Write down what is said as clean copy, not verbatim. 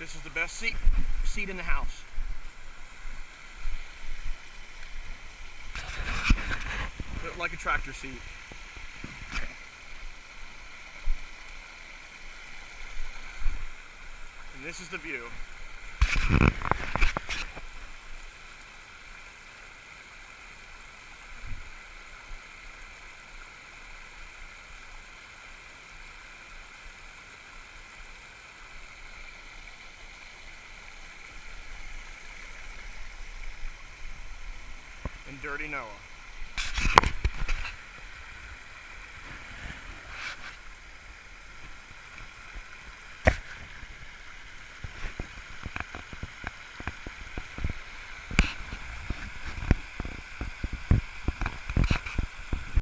This is the best seat in the house. Built like a tractor seat. And this is the view. And Dirty Noah.